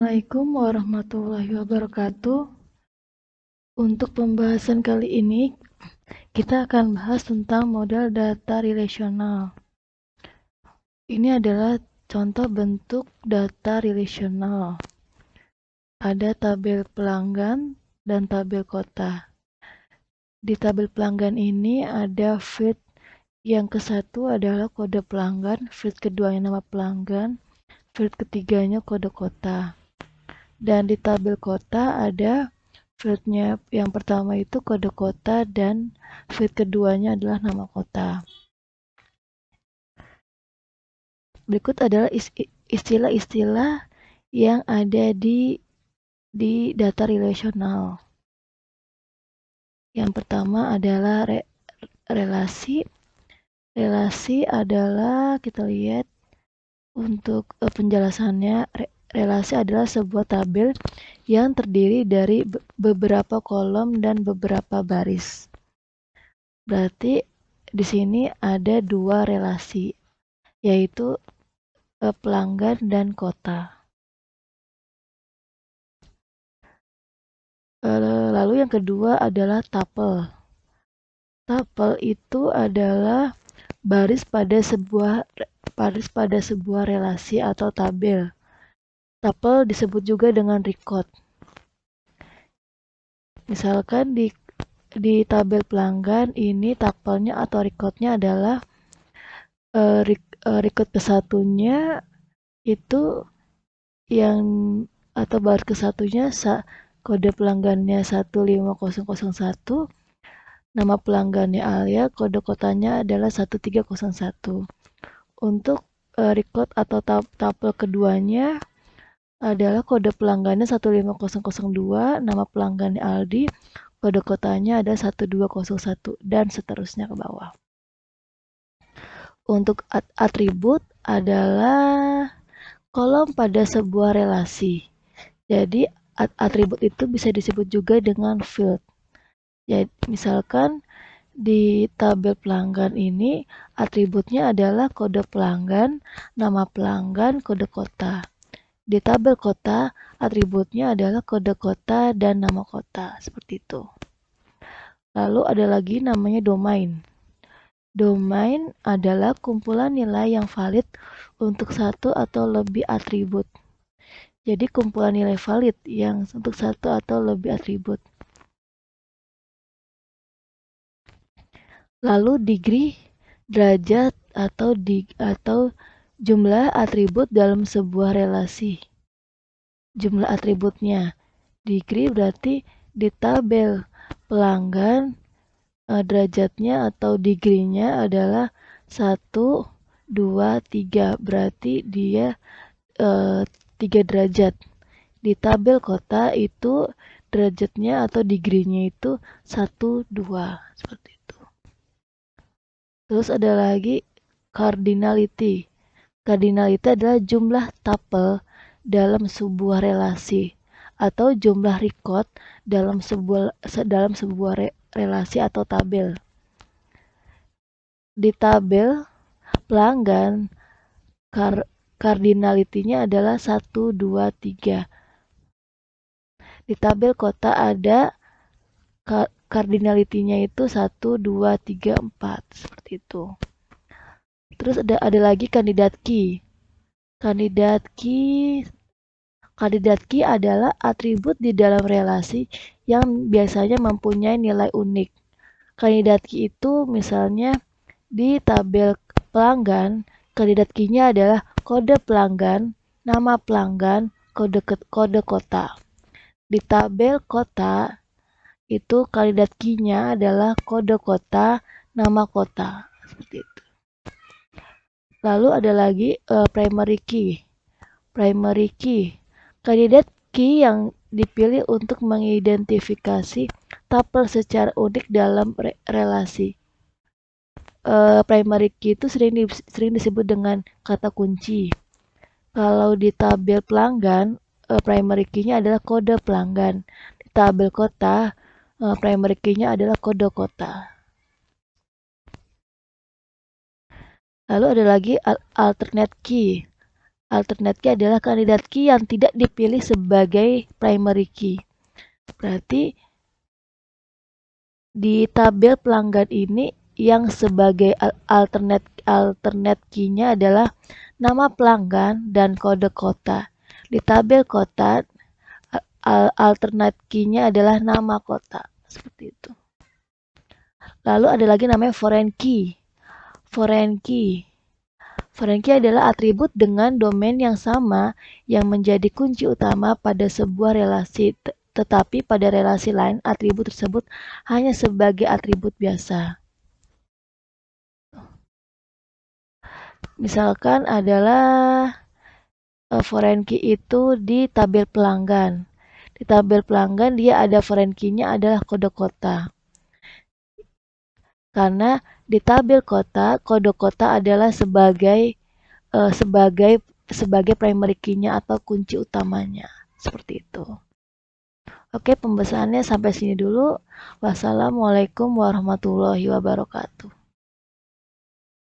Assalamualaikum warahmatullahi wabarakatuh. Untuk pembahasan kali ini, kita akan bahas tentang model data relasional. Ini adalah contoh bentuk data relasional. Ada tabel pelanggan dan tabel kota. Di tabel pelanggan ini ada field yang ke satu adalah kode pelanggan, field keduanya nama pelanggan, field ketiganya kode kota. Dan di tabel kota ada fieldnya yang pertama itu kode kota dan field keduanya adalah nama kota. Berikut adalah istilah-istilah yang ada di data relasional. Yang pertama adalah relasi. Relasi adalah kita lihat untuk penjelasannya. Relasi adalah sebuah tabel yang terdiri dari beberapa kolom dan beberapa baris. Berarti di sini ada dua relasi, yaitu pelanggan dan kota. Lalu yang kedua adalah tupel. Tupel itu adalah baris pada sebuah relasi atau tabel. Tupel disebut juga dengan record. Misalkan di tabel pelanggan ini tupelnya atau recordnya adalah record kesatunya itu yang atau baris kesatunya kode pelanggannya 15001, nama pelanggannya Alia, kode kotanya adalah 1301. Untuk record atau tabel keduanya adalah kode pelanggannya 15002, nama pelanggannya Aldi, kode kotanya ada 1201 dan seterusnya ke bawah. Untuk atribut adalah kolom pada sebuah relasi. Jadi atribut itu bisa disebut juga dengan field. Jadi misalkan di tabel pelanggan ini atributnya adalah kode pelanggan, nama pelanggan, kode kota. Di tabel kota atributnya adalah kode kota dan nama kota, seperti itu. Lalu ada lagi namanya domain. Domain adalah kumpulan nilai yang valid untuk satu atau lebih atribut. Jadi kumpulan nilai valid yang untuk satu atau lebih atribut. Lalu degree, derajat atau jumlah atribut dalam sebuah relasi. Jumlah atributnya. Degree berarti di tabel pelanggan derajatnya atau degree-nya adalah 1, 2, 3. Berarti dia 3 derajat. Di tabel kota itu derajatnya atau degree-nya itu 1, 2. Seperti itu. Terus ada lagi cardinality. Cardinality adalah jumlah tupel dalam sebuah relasi atau jumlah record dalam sebuah relasi atau tabel. Di tabel pelanggan cardinality-nya adalah 1, 2, 3. Di tabel kota ada cardinality-nya itu 1, 2, 3, 4. Seperti itu. Terus ada lagi kandidat key. Kandidat key adalah atribut di dalam relasi yang biasanya mempunyai nilai unik. Kandidat key itu misalnya di tabel pelanggan, kandidat key-nya adalah kode pelanggan, nama pelanggan, kode kota. Di tabel kota itu kandidat key-nya adalah kode kota, nama kota. Seperti itu. Lalu ada lagi primary key. Primary key. Kandidat key yang dipilih untuk mengidentifikasi tupel secara unik dalam relasi. Primary key itu sering disebut dengan kata kunci. Kalau di tabel pelanggan, primary key-nya adalah kode pelanggan. Di tabel kota, primary key-nya adalah kode kota. Lalu ada lagi alternate key. Alternate key adalah kandidat key yang tidak dipilih sebagai primary key. Berarti di tabel pelanggan ini yang sebagai alternate key-nya adalah nama pelanggan dan kode kota. Di tabel kota alternate key-nya adalah nama kota. Seperti itu. Lalu ada lagi namanya foreign key. Foreign key. Foreign key adalah atribut dengan domain yang sama yang menjadi kunci utama pada sebuah relasi, tetapi pada relasi lain atribut tersebut hanya sebagai atribut biasa. Misalkan adalah foreign key itu di tabel pelanggan. Di tabel pelanggan dia ada foreign key-nya adalah kode kota. Karena di tabel kota, kode kota adalah sebagai primary key-nya atau kunci utamanya. Seperti itu. Oke, pembahasannya sampai sini dulu. Wassalamualaikum warahmatullahi wabarakatuh.